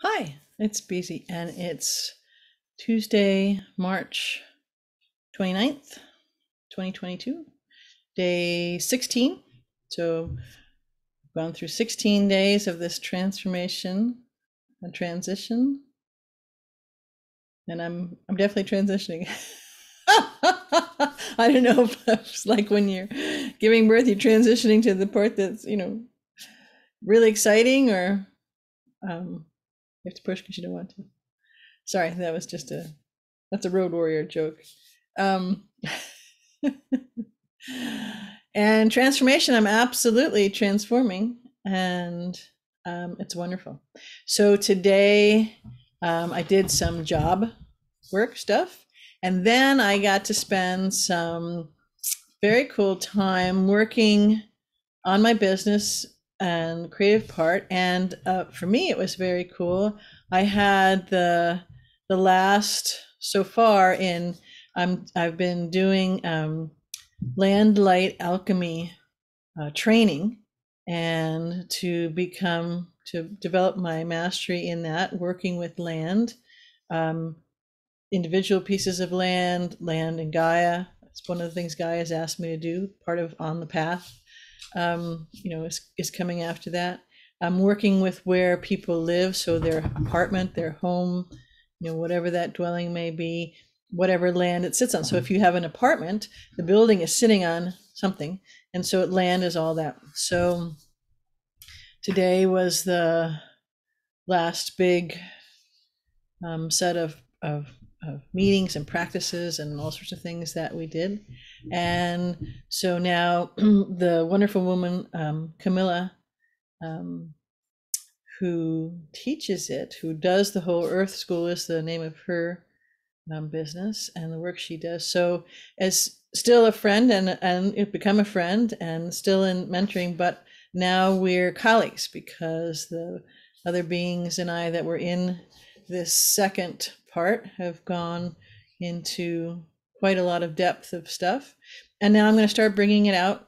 Hi, it's Beezy, and it's Tuesday, March 29th, 2022, day 16. So, I've gone through 16 days of this transformation and transition, and I'm definitely transitioning. I don't know if it's like when you're giving birth, you're transitioning to the part that's, really exciting, or you have to push because you don't want to. Sorry, that's a road warrior joke. Um, and transformation, I'm absolutely transforming, and it's wonderful. So today, I did some job work stuff, and then I got to spend some very cool time working on my business and creative part. And for me, it was very cool. I had the last so far in I've been doing Land Light Alchemy training, and to develop my mastery in that, working with land, um, individual pieces of land in Gaia. That's one of the things Gaia has asked me to do. Part of On the Path, is coming after that. I'm working with where people live, so their apartment, their home, whatever that dwelling may be, whatever land it sits on. So if you have an apartment, the building is sitting on something, and so land is all that. So today was the last big set of meetings and practices and all sorts of things that we did. And so now the wonderful woman, Camilla, who teaches it, who does the whole Earth School, is the name of her business and the work she does. So as still a friend, and it become a friend, and still in mentoring, but now we're colleagues because the other beings and I that were in this second part have gone into quite a lot of depth of stuff. And now I'm going to start bringing it out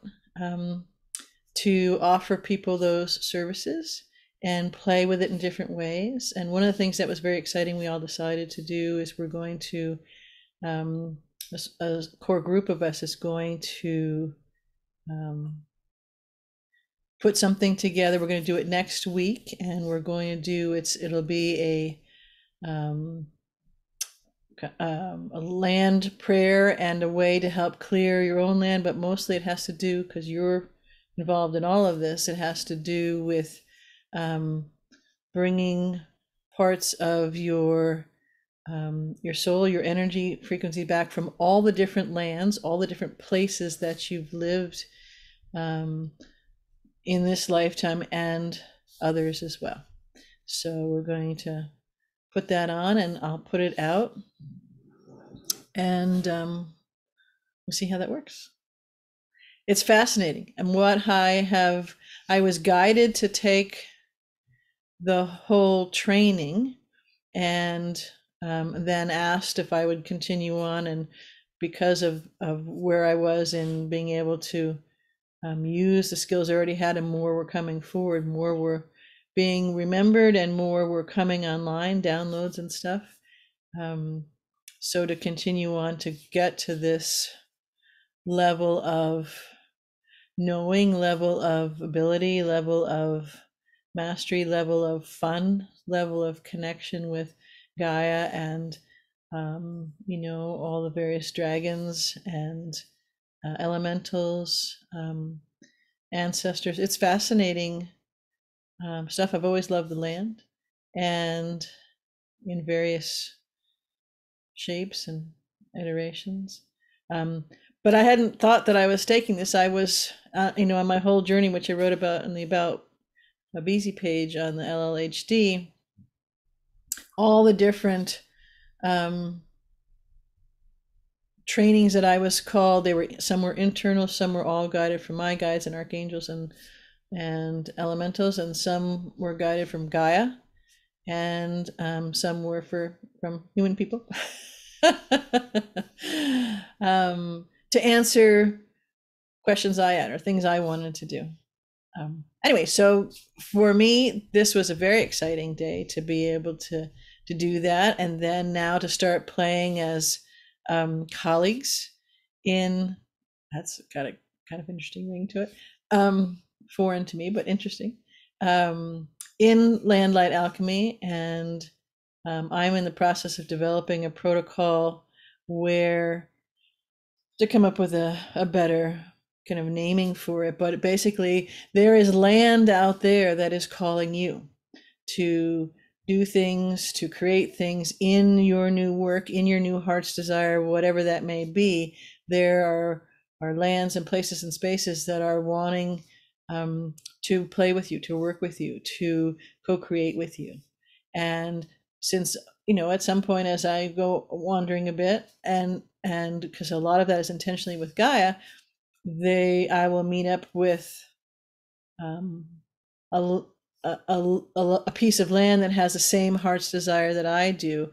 to offer people those services and play with it in different ways. And one of the things that was very exciting, we all decided to do, is we're going to, a core group of us is going to put something together. We're going to do it next week, and we're going to do it'll be a land prayer and a way to help clear your own land, but mostly it has to do, because you're involved in all of this, it has to do with bringing parts of your soul, your energy frequency back from all the different lands, all the different places that you've lived in this lifetime, and others as well. So we're going to put that on, and I'll put it out, and we'll see how that works. It's fascinating. And I was guided to take the whole training, and then asked if I would continue on. And because of where I was in being able to use the skills I already had, and more were coming forward, more were being remembered, and more were coming online, downloads and stuff. So to continue on to get to this level of knowing, level of ability, level of mastery, level of fun, level of connection with Gaia, and all the various dragons and elementals, ancestors. It's fascinating stuff. I've always loved the land, and in various shapes and iterations. But I hadn't thought that I was taking this. I was, on my whole journey, which I wrote about in the About a Beezy page on the LLHD, all the different trainings that I was called. Some were internal, some were all guided from my guides and archangels and elementals, and some were guided from Gaia, and some were from human people. To answer questions I had or things I wanted to do. anyway, so for me, this was a very exciting day to be able to do that, and then now to start playing as colleagues in, that's got a kind of interesting ring to it, foreign to me but interesting, in Land Light Alchemy, and I'm in the process of developing a protocol where to come up with a better kind of naming for it. But basically, there is land out there that is calling you to do things, to create things in your new work, in your new heart's desire, whatever that may be. There are lands and places and spaces that are wanting to play with you, to work with you, to co-create with you. And since, at some point as I go wandering a bit, and because a lot of that is intentionally with Gaia, I will meet up with um, a, a piece of land that has the same heart's desire that I do,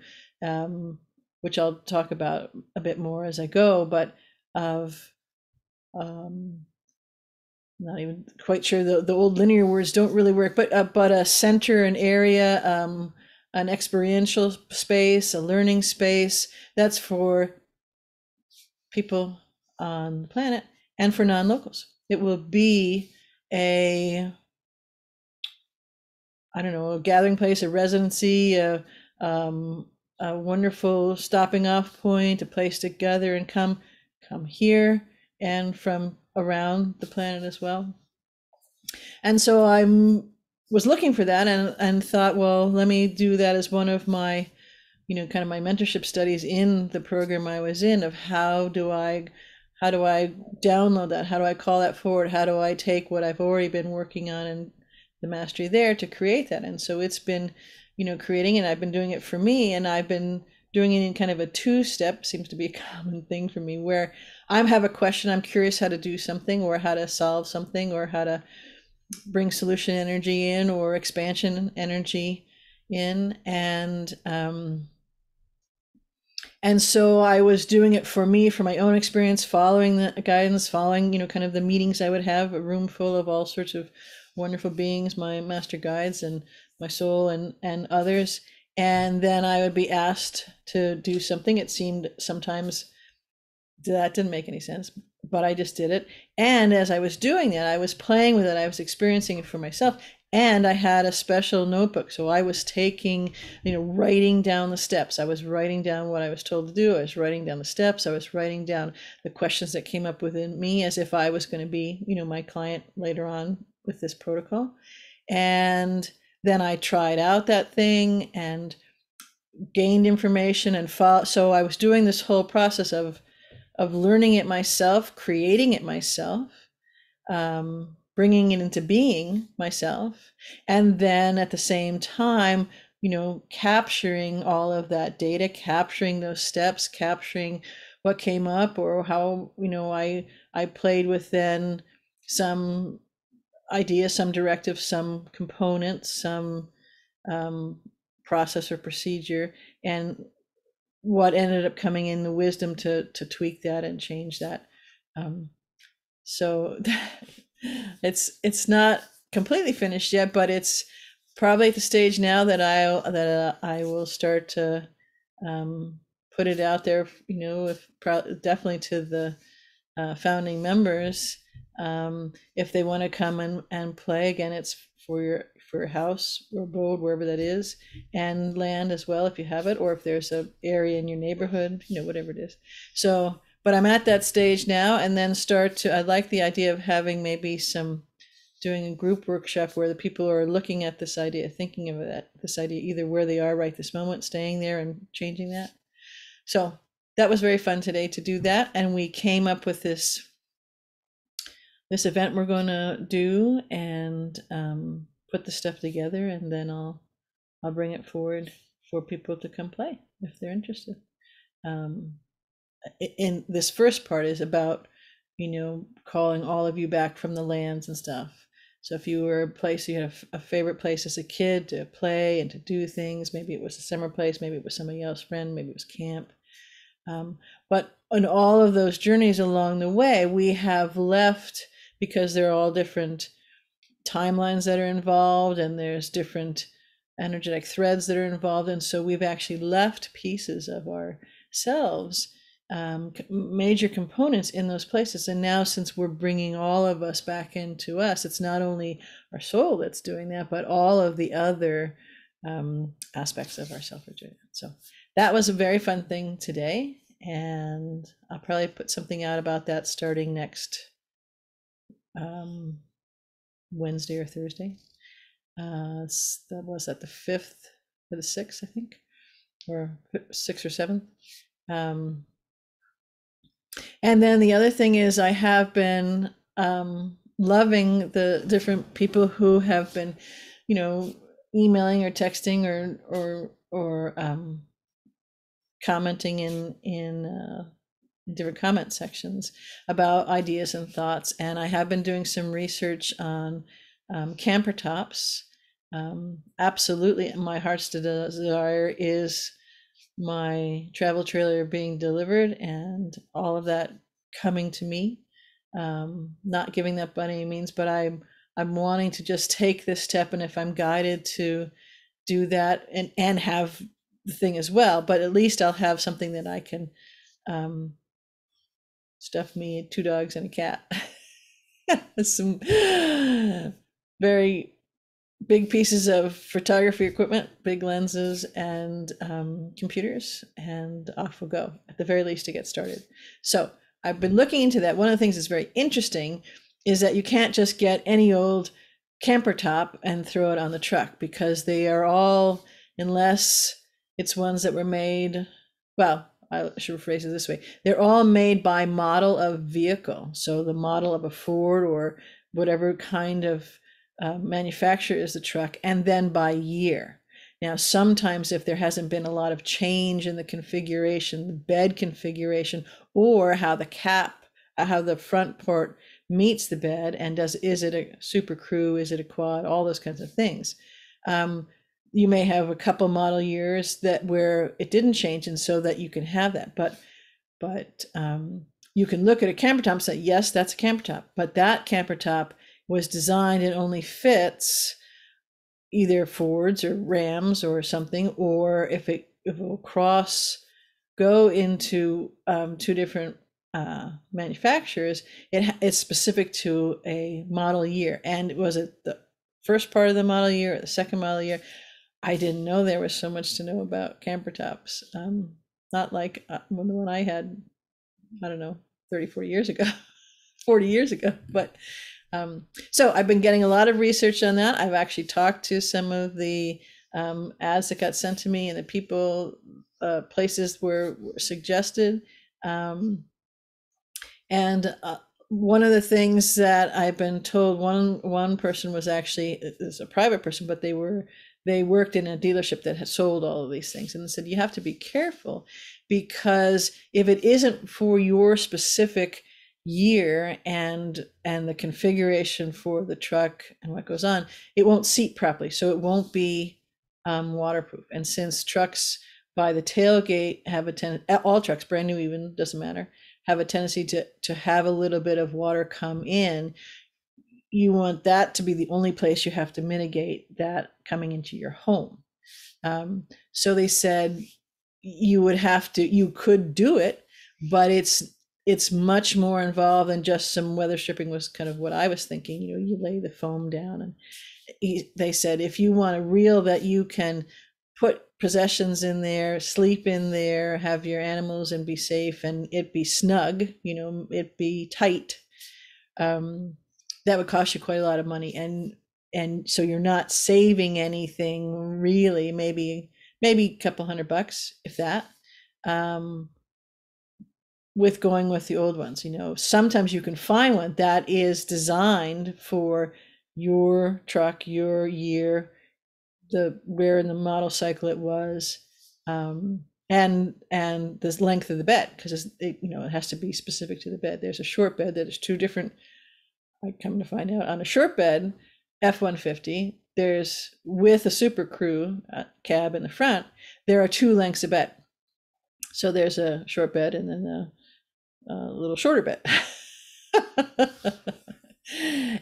which I'll talk about a bit more as I go, but of not even quite sure, the old linear words don't really work, but a center, an area, an experiential space, a learning space that's for people on the planet and for non-locals. It will be a gathering place, a residency, a wonderful stopping off point, a place to gather and come here and from around the planet as well. And so I was looking for that and thought, well, let me do that as one of my, kind of my mentorship studies in the program I was in, of how do I download that? How do I call that forward? How do I take what I've already been working on and the mastery there to create that? And so it's been, creating, and I've been doing it for me, and I've been doing it in kind of a two-step, seems to be a common thing for me, where I have a question, I'm curious how to do something or how to solve something or how to bring solution energy in or expansion energy in, and so I was doing it for me, for my own experience, following the guidance, following, kind of the meetings I would have, a room full of all sorts of wonderful beings, my master guides and my soul and others. And then I would be asked to do something. It seemed sometimes that didn't make any sense, but I just did it. And as I was doing that, I was playing with it. I was experiencing it for myself. And I had a special notebook. So I was taking, writing down the steps. I was writing down what I was told to do. I was writing down the steps. I was writing down the questions that came up within me as if I was going to be, my client later on with this protocol. And then I tried out that thing and gained information and so I was doing this whole process of learning it myself, creating it myself, bringing it into being myself, and then at the same time, capturing all of that data, capturing those steps, capturing what came up or how, I played with then some idea, some directive, some component, some process or procedure, and what ended up coming in the wisdom to tweak that and change that. So it's not completely finished yet, but it's probably at the stage now that I will start to put it out there, definitely to the founding members, if they want to come and play. Again, it's for your house or abode, wherever that is, and land as well if you have it, or if there's an area in your neighborhood, whatever it is. So, but I'm at that stage now, and then I like the idea of having maybe doing a group workshop where the people are looking at this idea, thinking of this idea, either where they are right this moment, staying there and changing that. So that was very fun today to do that. And we came up with this event we're going to do and put the stuff together, and then I'll bring it forward for people to come play if they're interested. In this first part is about, calling all of you back from the lands and stuff. So if you were a place, you had a favorite place as a kid to play and to do things, maybe it was a summer place, maybe it was somebody else's friend, maybe it was camp. But on all of those journeys along the way, we have left, because they're all different timelines that are involved, and there's different energetic threads that are involved. And so we've actually left pieces of ourselves, major components in those places. And now, since we're bringing all of us back into us, it's not only our soul that's doing that, but all of the other aspects of ourself are doing it. So that was a very fun thing today. And I'll probably put something out about that starting next Wednesday or Thursday. That was at the 5th or the 6th, I think, or 6th or 7th. And then the other thing is, I have been loving the different people who have been, emailing or texting or commenting in different comment sections about ideas and thoughts. And I have been doing some research on camper tops. Absolutely, my heart's desire is my travel trailer being delivered and all of that coming to me. Not giving that by any means, but I'm wanting to just take this step, and if I'm guided to do that and have the thing as well, but at least I'll have something that I can stuff me 2 dogs and a cat. Some very big pieces of photography equipment, big lenses, and computers, and off we'll go, at the very least, to get started. So I've been looking into that. One of the things that's very interesting is that you can't just get any old camper top and throw it on the truck, because they are all, unless it's ones that were made, well, I should rephrase it this way, they're all made by model of vehicle. So the model of a Ford or whatever kind of manufacturer is the truck, and then by year. Now, sometimes if there hasn't been a lot of change in the configuration, the bed configuration, or how the front part meets the bed, and is it a super crew, is it a quad, all those kinds of things. You may have a couple model years that where it didn't change, and so that you can have that. But you can look at a camper top and say, yes, that's a camper top, but that camper top was designed and only fits either Fords or Rams or something, or if it will go into 2 different manufacturers, it's specific to a model year. And was it the first part of the model year or the second model year? I didn't know there was so much to know about camper tops. Not like the one I had, I don't know, 34 years ago, 40 years ago. But so I've been getting a lot of research on that. I've actually talked to some of the ads that got sent to me, and the people, places were suggested. And one of the things that I've been told, one person was actually, it's a private person, but they worked in a dealership that had sold all of these things, and they said, you have to be careful, because if it isn't for your specific year and the configuration for the truck and what goes on, it won't seat properly, so it won't be waterproof. And since trucks by the tailgate have a tendency, all trucks, brand new even, doesn't matter, have a tendency to have a little bit of water come in, you want that to be the only place you have to mitigate that coming into your home. So they said you could do it, but it's much more involved than just some weather stripping, was kind of what I was thinking. You lay the foam down, and they said, if you want a reel that you can put possessions in there, sleep in there, have your animals and be safe, and it be snug, it be tight, that would cost you quite a lot of money. And so you're not saving anything really, maybe a couple $100, if that, with going with the old ones. Sometimes you can find one that is designed for your truck, your year, where in the model cycle it was, and the length of the bed, because it has to be specific to the bed. There's a short bed that is 2 different. I come to find out, on a short bed F-150, there's, with a super crew cab in the front, there are 2 lengths of bed. So there's a short bed and then a little shorter bed.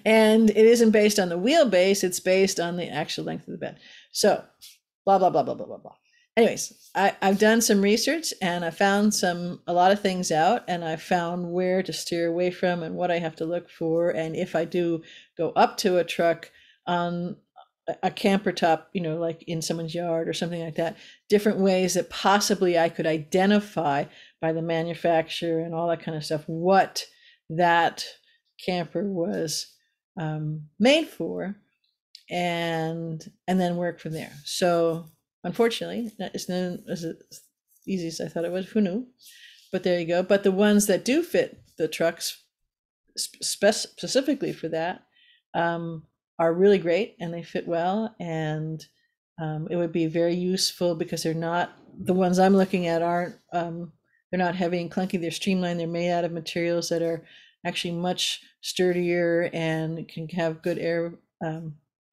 And it isn't based on the wheelbase, it's based on the actual length of the bed. So blah, blah, blah, blah, blah, blah, blah. Anyways, I've done some research and I found a lot of things out, and I found where to steer away from and what I have to look for. And if I do go up to a truck on a camper top, like in someone's yard or something like that, different ways that possibly I could identify by the manufacturer and all that kind of stuff, what that camper was made for, and then work from there. So unfortunately, that isn't as easy as I thought it was. Who knew? But there you go. But the ones that do fit the trucks specifically for that are really great, and they fit well, and it would be very useful because they're not, the ones I'm looking at aren't, they're not heavy and clunky, they're streamlined, they're made out of materials that are actually much sturdier and can have good air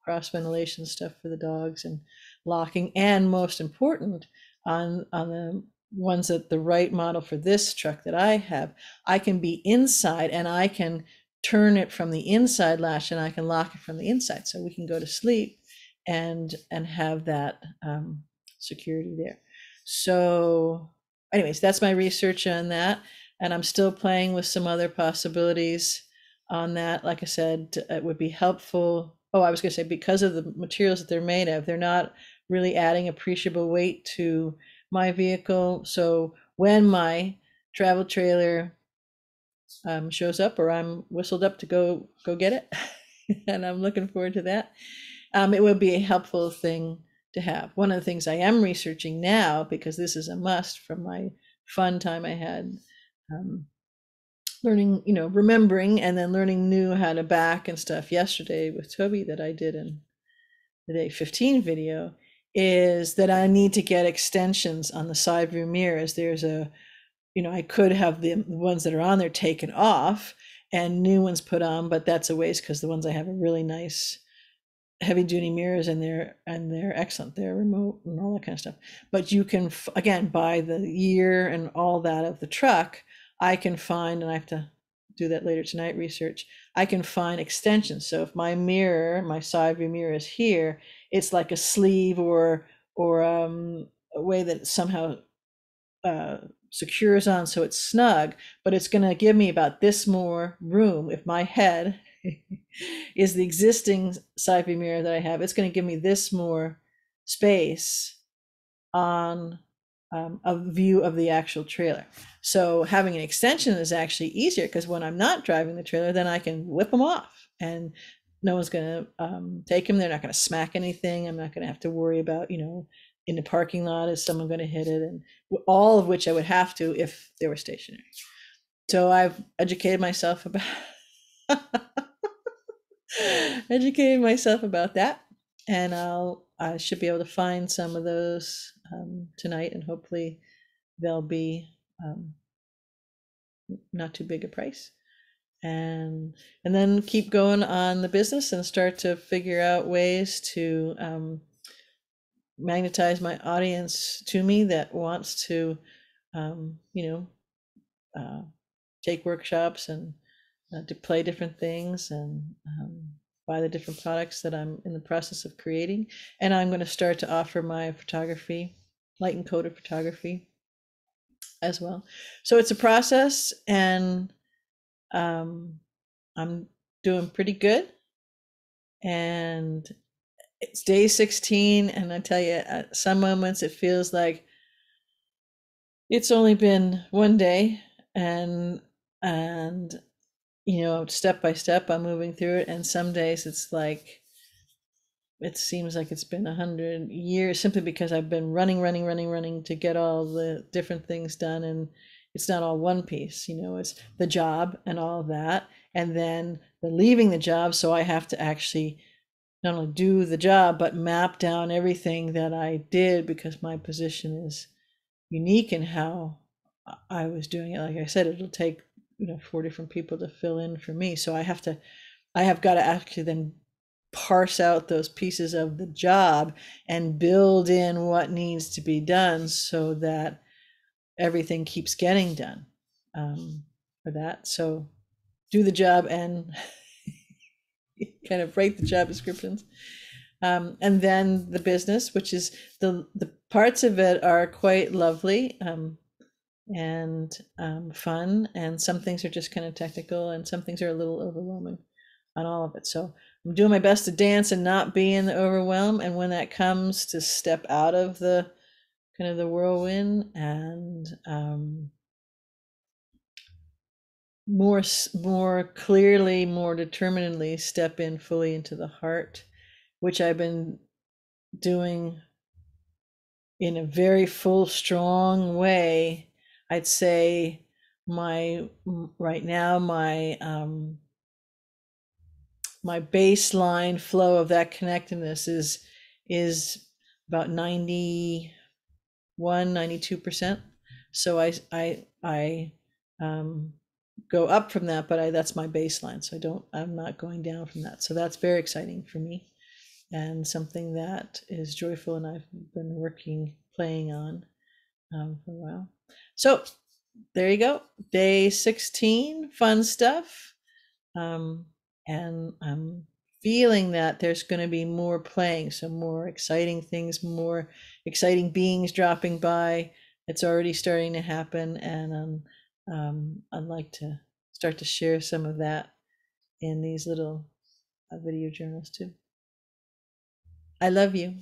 cross ventilation stuff for the dogs and locking. And most important, on the ones that the right model for this truck that I have, I can be inside and I can turn it from the inside latch and I can lock it from the inside, so we can go to sleep and have that security there. So anyways, that's my research on that, and I'm still playing with some other possibilities on that. Like I said, it would be helpful. Oh, I was going to say, because of the materials that they're made of, they're not really adding appreciable weight to my vehicle. So when my travel trailer shows up, or I'm whistled up to go get it, and I'm looking forward to that, it would be a helpful thing to have. One of the things I am researching now, because this is a must from my fun time I had learning, remembering and then learning new how to back and stuff yesterday with Toby, that I did in the day 15 video, is that I need to get extensions on the side view mirrors. There's I could have the ones that are on there taken off and new ones put on, but that's a waste because the ones I have are really nice heavy duty mirrors, and they're excellent. They're remote and all that kind of stuff. But you can, again, by the year and all that of the truck, I can find, and I have to do that later tonight, research, I can find extensions. So if my mirror, my side view mirror is here, it's like a sleeve or a way that somehow secures on so it's snug, but it's going to give me about this more room. If my head is the existing side view mirror that I have, it's going to give me this more space on a view of the actual trailer. So having an extension is actually easier, because when I'm not driving the trailer, then I can whip them off and no one's going to take them. They're not going to smack anything. I'm not going to have to worry about, in the parking lot, is someone going to hit it? And all of which I would have to if they were stationary. So I've educated myself about that, and I should be able to find some of those tonight, and hopefully they'll be not too big a price, and then keep going on the business and start to figure out ways to magnetize my audience to me that wants to take workshops and to play different things and buy the different products that I'm in the process of creating. And I'm going to start to offer my photography, light and coated photography as well. So it's a process, and I'm doing pretty good. And it's day 16, and I tell you, at some moments it feels like it's only been one day, and step by step I'm moving through it. And some days it's like, it seems like it's been 100 years, simply because I've been running to get all the different things done. And it's not all one piece, it's the job and all of that, and then the leaving the job. So I have to actually not only do the job, but map down everything that I did, because my position is unique in how I was doing it. Like I said, it'll take 4 different people to fill in for me. So I have got to actually then parse out those pieces of the job and build in what needs to be done so that everything keeps getting done for that. So do the job and kind of write the job descriptions. And then the business, which is the parts of it are quite lovely, and fun, and some things are just kind of technical, and some things are a little overwhelming on all of it. So I'm doing my best to dance and not be in the overwhelm, and when that comes, to step out of the kind of the whirlwind, and more clearly, more determinedly step in fully into the heart, which I've been doing in a very full, strong way. I'd say right now my baseline flow of that connectedness is about 92%. So I go up from that, but that's my baseline. So I'm not going down from that. So that's very exciting for me, and something that is joyful, and I've been playing on for a while. So there you go. Day 16, fun stuff. And I'm feeling that there's going to be more playing, so more exciting things, more exciting beings dropping by. It's already starting to happen, and I'd like to start to share some of that in these little video journals too. I love you.